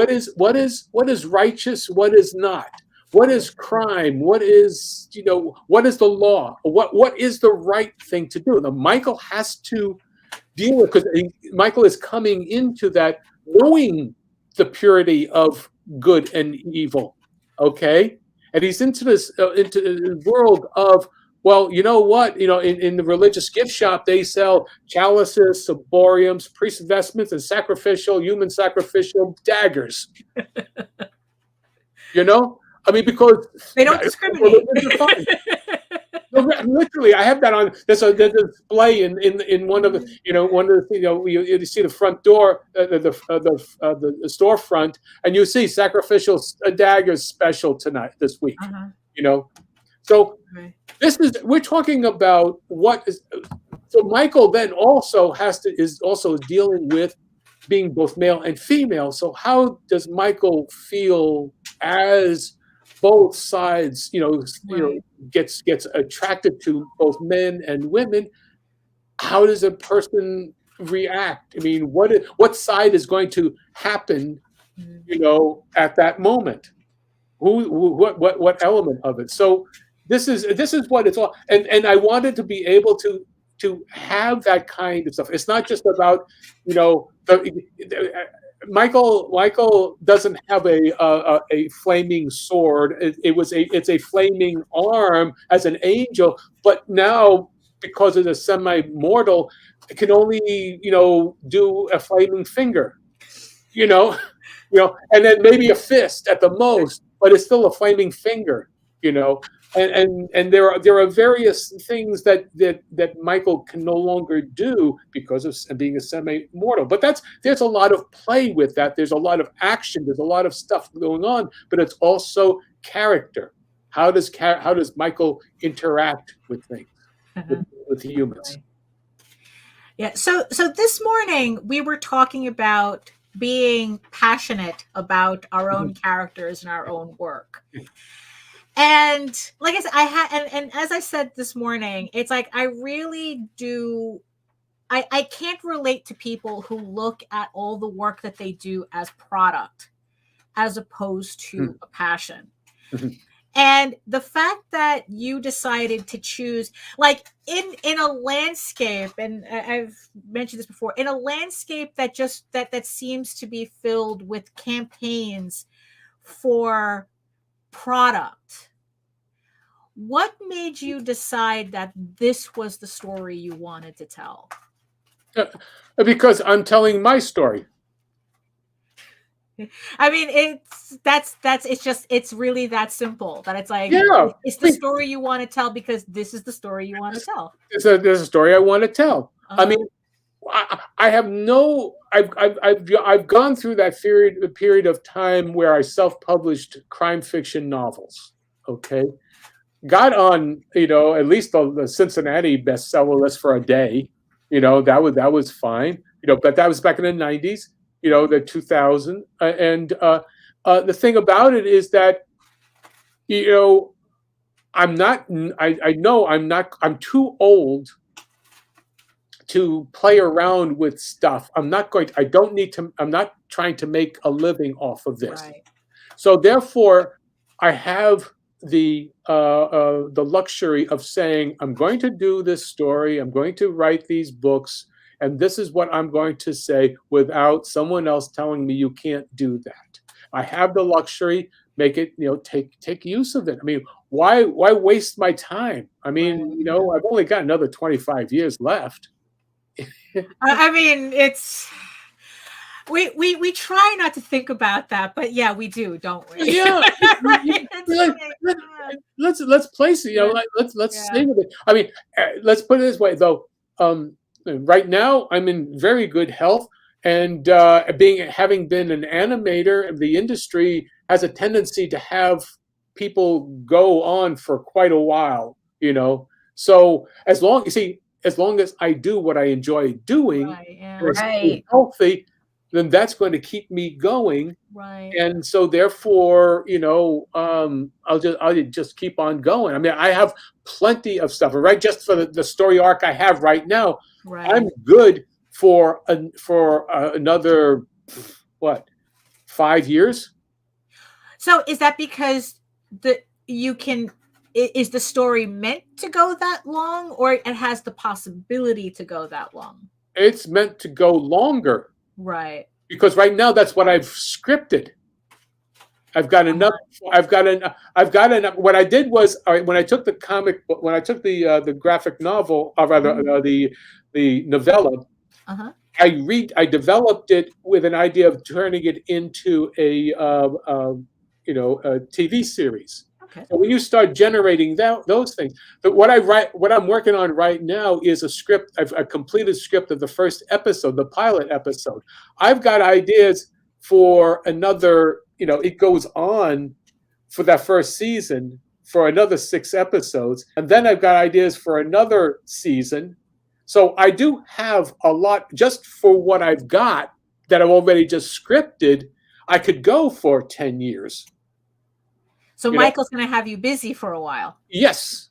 is righteous, what is not, what is crime, what is, you know, what is the law, what is the right thing to do. Now, Mychal has to deal with, because Mychal is coming into that knowing the purity of good and evil, okay? And he's into this into the world of, well, you know what? You know, in the religious gift shop, they sell chalices, ciboriums, priest vestments, and human sacrificial daggers. You know, I mean, because they don't discriminate. No, literally, I have that on. There's a display in one of the you see the front door, the storefront, and you see sacrificial daggers special this week. So we're talking about what is. So Mychal then also is also dealing with being both male and female. So how does Mychal feel as both sides, gets attracted to both men and women? How does a person react? I mean, what side is going to happen, at that moment? What element of it? So this is what it's all. And I wanted to be able to have that kind of stuff. It's not just about, Mychal doesn't have a flaming sword. It's a flaming arm as an angel, but now because it's a semi-mortal, it can only do a flaming finger, and then maybe a fist at the most, but it's still a flaming finger, And there are various things that Mychal can no longer do because of being a semi-mortal. But there's a lot of play with that. There's a lot of action. There's a lot of stuff going on. But it's also character. How does Mychal interact with things, with humans? Yeah. So this morning we were talking about being passionate about our own characters and our own work. And like I said, and as I said this morning, it's like I really do. I can't relate to people who look at all the work that they do as product, as opposed to a passion. And the fact that you decided to choose, like in a landscape, and I've mentioned this before, in a landscape that that seems to be filled with campaigns for product, what made you decide that this was the story you wanted to tell? Because I'm telling my story. I mean, it's really that simple, that it's like, it's the story you want to tell because this is the story you want to tell. There's a story I want to tell. I mean, I've gone through that period of time where I self-published crime fiction novels. Okay, got on at least the Cincinnati bestseller list for a day. That was fine. But that was back in the 90s. The 2000, and the thing about it is that I'm not. I know I'm not. I'm too old to play around with stuff. I'm not trying to make a living off of this. Right. So therefore, I have the luxury of saying, I'm going to do this story. I'm going to write these books. And this is what I'm going to say without someone else telling me you can't do that. I have the luxury. Make it, take use of it. I mean, why waste my time? I mean, I've only got another 25 years left. I mean, we try not to think about that, but yeah, we do, don't we? Yeah. Let's place it. Let's think of it. I mean, let's put it this way, though. Right now, I'm in very good health, and having been an animator, the industry has a tendency to have people go on for quite a while. So as long as I do what I enjoy doing, and healthy, then that's going to keep me going. Right. And so therefore, I'll just keep on going. I mean, I have plenty of stuff, right? Just for the story arc I have right now, I'm good for another 5 years. So is that because is the story meant to go that long, or it has the possibility to go that long? It's meant to go longer. Right. Because right now that's what I've scripted. I've got enough. I've got enough. What I did was, when I took the comic book, when I took the graphic novel, or rather the novella, I developed it with an idea of turning it into a TV series. Okay. So when you start generating those things, but what I'm working on right now is a script, a completed script of the first episode, the pilot episode. I've got ideas for another, it goes on for that first season for another 6 episodes. And then I've got ideas for another season. So I do have a lot just for what I've got that I've already just scripted. I could go for 10 years. So Mychal's going to have you busy for a while. Yes,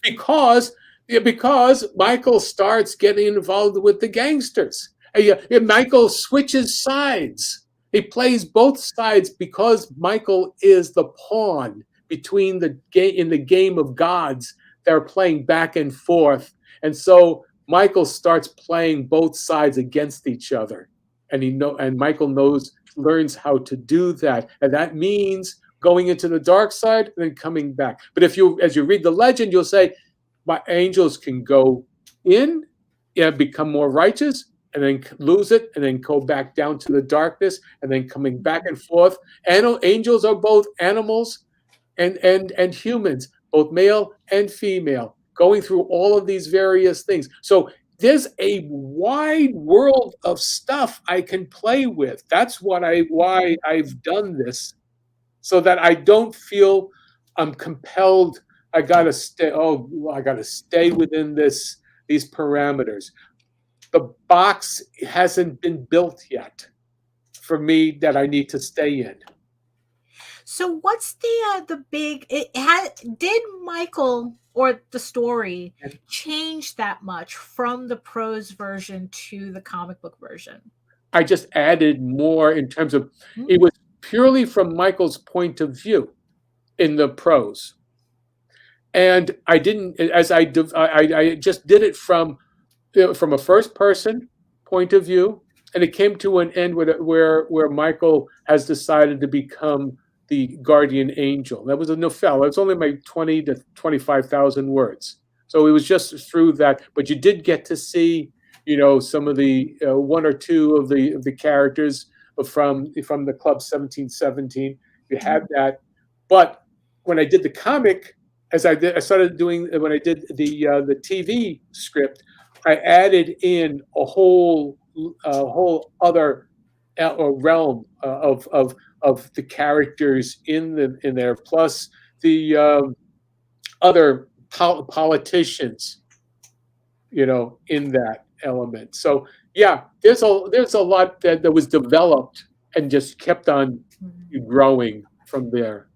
because Mychal starts getting involved with the gangsters. Mychal switches sides. He plays both sides because Mychal is the pawn between in the game of gods that are playing back and forth. And so Mychal starts playing both sides against each other. And Mychal learns how to do that. And that means going into the dark side and then coming back. But as you read the legend, you'll say, my angels can go in, become more righteous, and then lose it, and then go back down to the darkness, and then coming back and forth. Angels are both animals and humans, both male and female, going through all of these various things. So there's a wide world of stuff I can play with. That's why I've done this, so that I don't feel I'm compelled. I gotta stay within these parameters. The box hasn't been built yet for me that I need to stay in. So what's the big? Did Mychal or the story change that much from the prose version to the comic book version? I just added more in terms of it was purely from Mychal's point of view in the prose, and I didn't. I just did it from a first person point of view, and it came to an end where Mychal has decided to become the guardian angel. That was a novella. It's only like 20 to 25,000 words. So it was just through that. But you did get to see, some of the one or two of the characters from the Club 1717. You had that. But when I did the comic, when I did the TV script, I added in a whole other realm of the characters in there, plus the other politicians, in that element. So yeah, there's a lot that was developed and just kept on growing from there.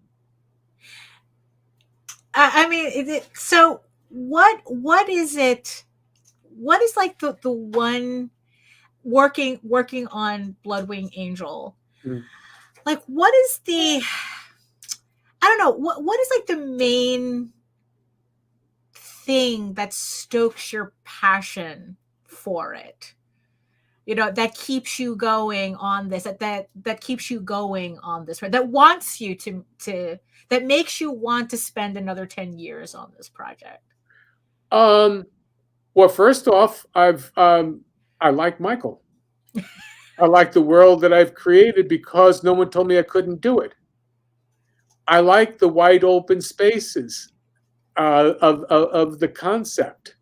I mean, so what is it? What is like the one working on Bloodwing Angel? Like, what is I don't know, what is like the main thing that stokes your passion for it? That keeps you going on this, that keeps you going on this, right? That wants you to that makes you want to spend another 10 years on this project. Well, first off, I like Mychal. I like the world that I've created because no one told me I couldn't do it. I like the wide open spaces of the concept.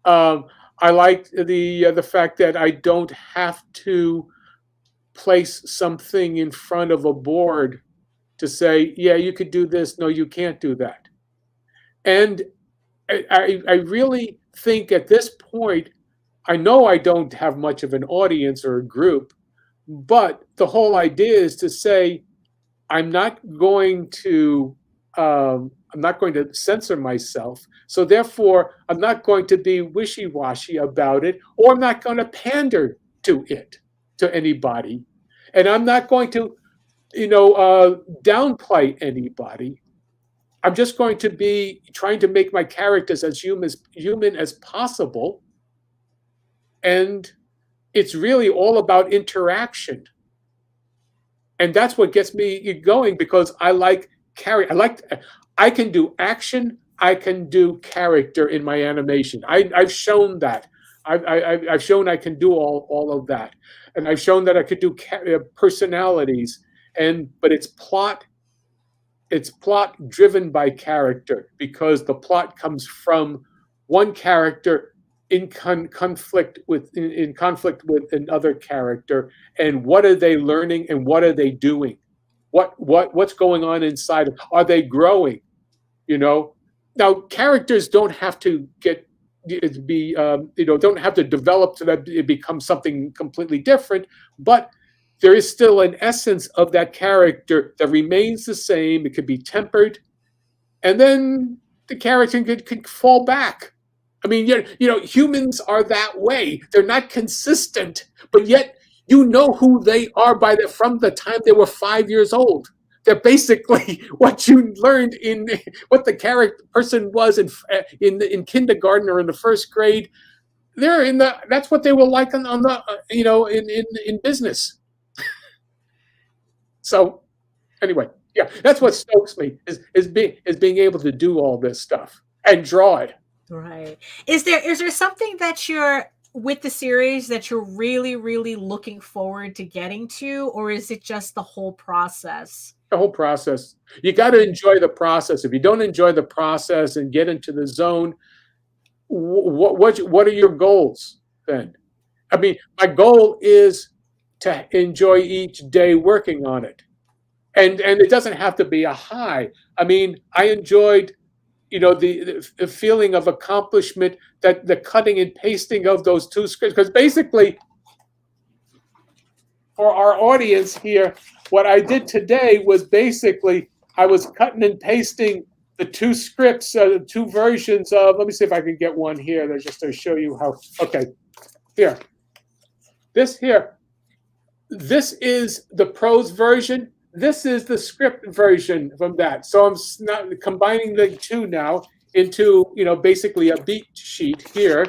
I like the fact that I don't have to place something in front of a board to say, yeah, you could do this. No, you can't do that. And I really think at this point, I know I don't have much of an audience or a group, but the whole idea is to say, I'm not going to censor myself. So therefore, I'm not going to be wishy-washy about it, or I'm not going to pander to anybody. And I'm not going to, downplay anybody. I'm just going to be trying to make my characters as human as possible. And it's really all about interaction. And that's what gets me going, because I like I can do action, I can do character in my animation. I've shown that. I've shown I can do all of that. And I've shown that I could do personalities. but it's plot driven by character, because the plot comes from one character in conflict with another character, and what are they learning and what are they doing? What's going on inside? Are they growing? Now characters don't have to don't have to develop so that it becomes something completely different, but there is still an essence of that character that remains the same. It could be tempered, and then the character could fall back. I mean, humans are that way. They're not consistent, but yet who they are from the time they were 5 years old. They're basically what you learned in what the person was in kindergarten or in the first grade. That's what they were like in business. So anyway, yeah, that's what stokes me is being able to do all this stuff and draw it. Right. Is there something that you're with the series that you're really, really looking forward to getting to, or is it just the whole process? The whole process. You got to enjoy the process. If you don't enjoy the process and get into the zone, what are your goals then? I mean, my goal is to enjoy each day working on it. And it doesn't have to be a high. I mean, I enjoyed, the feeling of accomplishment, that the cutting and pasting of those two scripts. Because basically, for our audience here, what I did today was basically I was cutting and pasting the two scripts, two versions of. Let me see if I can get one here. Just to show you how. Okay, here. This is the prose version. This is the script version from that. So I'm not combining the two now into, basically a beat sheet here.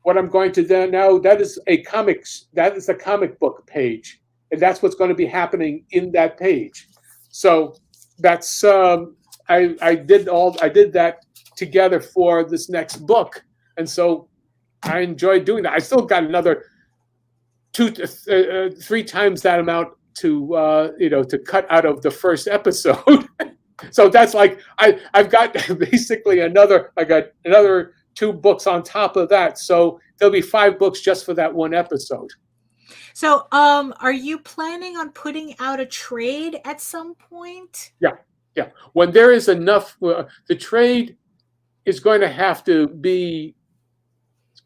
What I'm going to do now, that is a comic book page. And that's what's going to be happening in that page. So that's, I did that together for this next book. And so I enjoyed doing that. I still got another 2 to 3 times that amount to cut out of the first episode. So that's like I've got basically another 2 books on top of that. So there'll be 5 books just for that one episode. So are you planning on putting out a trade at some point? Yeah. When there is enough, the trade is going to have to be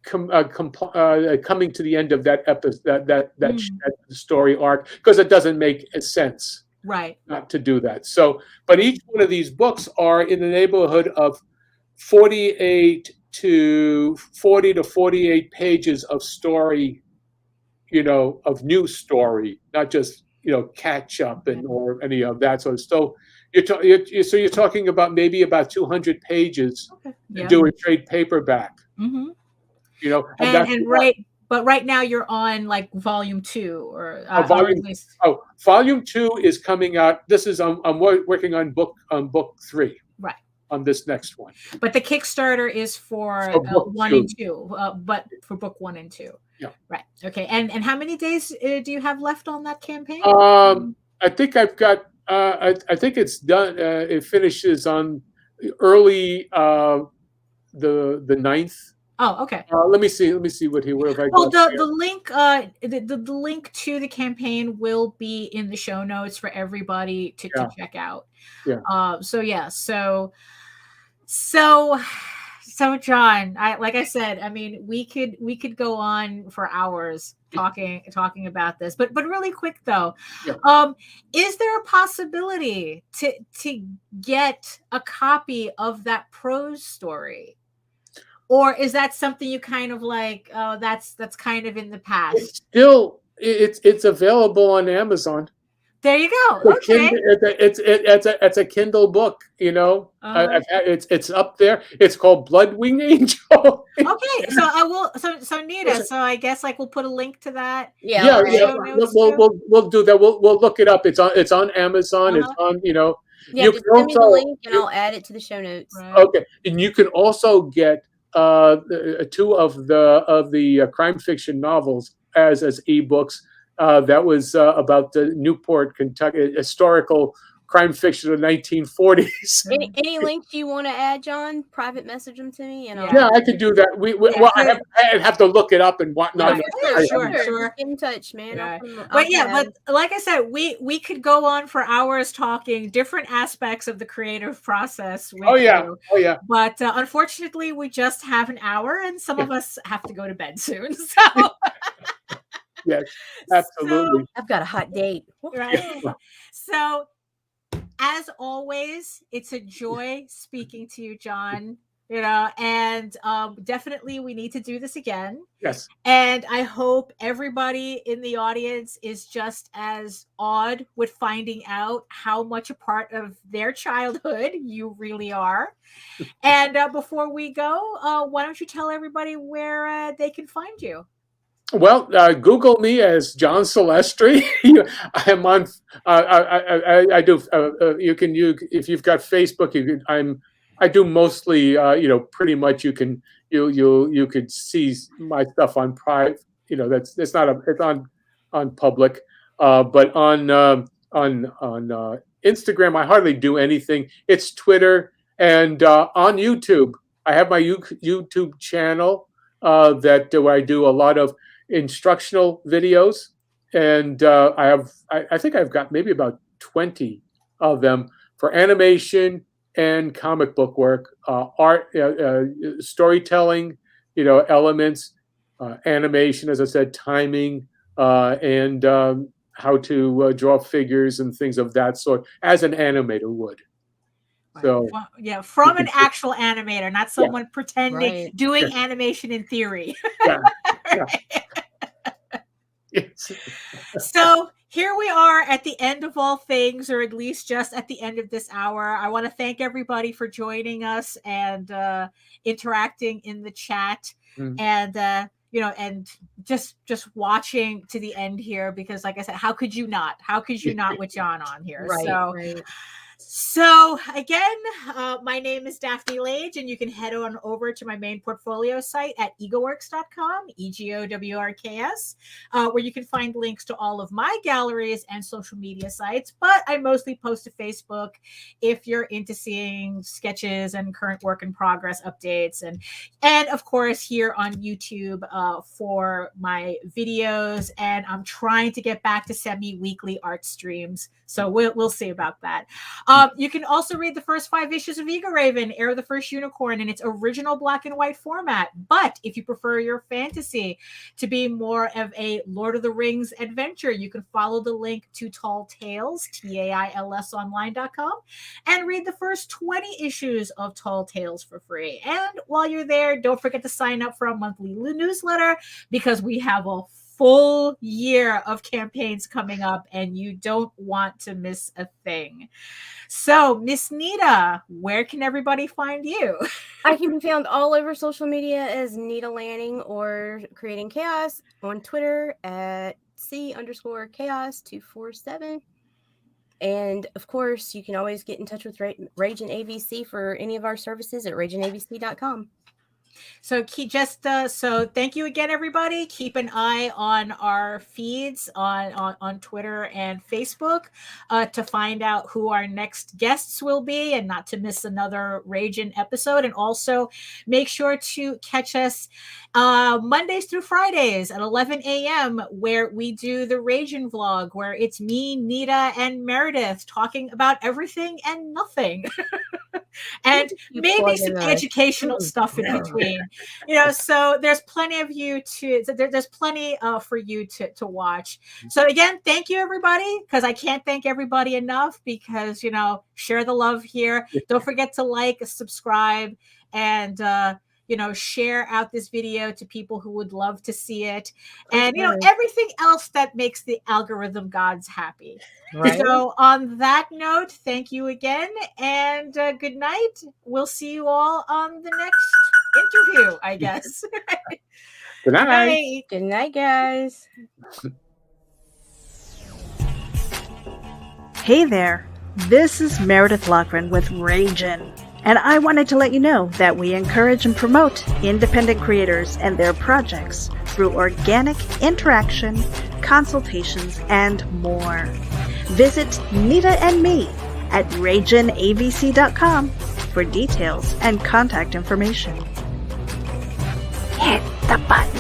coming to the end of that episode, that story arc, because it doesn't make sense, right, not to do that. So, but each one of these books are in the neighborhood of 40 to 48 pages of story, of new story, not just catch up or any of that. So you're talking about maybe about 200 pages to do a trade paperback. Mm-hmm. But right now you're on like volume 2 or volume 2 is coming out. I'm working on book 3. Right. On this next one. But the Kickstarter is for 1 and 2. But for book 1 and 2. Yeah. Right. Okay. And how many days do you have left on that campaign? I think I've got. I think it's done. It finishes on early the 9th. Oh, okay. Let me see what have I got. Well, the link, the link to the campaign will be in the show notes for everybody to check out. Yeah. So John, like I said, I mean, we could go on for hours talking about this, but really quick though, is there a possibility to get a copy of that prose story? Or is that something you kind of like? Oh, that's kind of in the past. It's available on Amazon. There you go. Okay. It's a Kindle book. It's up there. It's called Bloodwing Angel. Okay, so I will. So Nita. So I guess we'll put a link to that. Yeah. We'll do that. We'll look it up. It's on Amazon. It's on. Yeah, just send me the link and I'll add it to the show notes. Right. Okay, and you can also get 2 of the crime fiction novels as ebooks. that was about the Newport, Kentucky, historical crime fiction of the 1940s. Any links you want to add, John? Private message them to me, and Yeah, I could do that. Well, I'd have to look it up and whatnot. Sure. Get in touch, man. Yeah. But like I said, we could go on for hours talking different aspects of the creative process. Oh yeah. But unfortunately, we just have an hour, and some of us have to go to bed soon. So. Yes, absolutely. So, I've got a hot date. Right. So, as always, it's a joy speaking to you, John. And definitely we need to do this again. Yes. And I hope everybody in the audience is just as awed with finding out how much a part of their childhood you really are. And before we go, why don't you tell everybody where they can find you? Well, Google me as John Celestri. I am on. I do. You can. If you've got Facebook, you can. I do mostly. Pretty much. You can. You could see my stuff on private. It's not. It's on public. But on Instagram, I hardly do anything. It's Twitter and on YouTube. I have my YouTube channel where I do a lot of instructional videos, and I think I've got maybe about 20 of them for animation and comic book work, art, storytelling, elements, animation, as I said, timing, and how to draw figures and things of that sort, as an animator would. So from an actual animator, not someone pretending doing animation in theory. So here we are at the end of all things, or at least just at the end of this hour. I want to thank everybody for joining us and interacting in the chat, and and just watching to the end here, because like I said, how could you not with John on here? So again, my name is Daphne Lage, and you can head on over to my main portfolio site at egoworks.com, EGOWRKS, where you can find links to all of my galleries and social media sites. But I mostly post to Facebook if you're into seeing sketches and current work in progress updates, and of course here on YouTube for my videos. And I'm trying to get back to semi-weekly art streams, so we'll see about that. You can also read the first 5 issues of Eagle Raven, Heir of the First Unicorn, in its original black and white format. But if you prefer your fantasy to be more of a Lord of the Rings adventure, you can follow the link to Tall Tales, TAILSonline.com, and read the first 20 issues of Tall Tales for free. And while you're there, don't forget to sign up for our monthly newsletter, because we have a full year of campaigns coming up, and you don't want to miss a thing. So, Miss Nita, where can everybody find you? I can be found all over social media as Nita Lanning, or Creating Chaos on Twitter at C_chaos247. And of course, you can always get in touch with Ragin AVC for any of our services at raginabc.com. So so thank you again, everybody. Keep an eye on our feeds on Twitter and Facebook to find out who our next guests will be, and not to miss another Ragin episode. And also make sure to catch us Mondays through Fridays at 11 a.m. where we do the Ragin vlog, where it's me, Nita, and Meredith talking about everything and nothing. And maybe some educational stuff in between, so there's plenty of you there's plenty for you to watch. So again, thank you, everybody, because I can't thank everybody enough, because share the love here. Don't forget to like, subscribe, and share out this video to people who would love to see it, and everything else that makes the algorithm gods happy. Right. So on that note, thank you again, and good night. We'll see you all on the next interview, I guess. Good night. Bye. Good night, guys. Hey there, this is Meredith Loughran with Ragin. And I wanted to let you know that we encourage and promote independent creators and their projects through organic interaction, consultations, and more. Visit Nita and me at RaginAVC.com for details and contact information. Hit the button.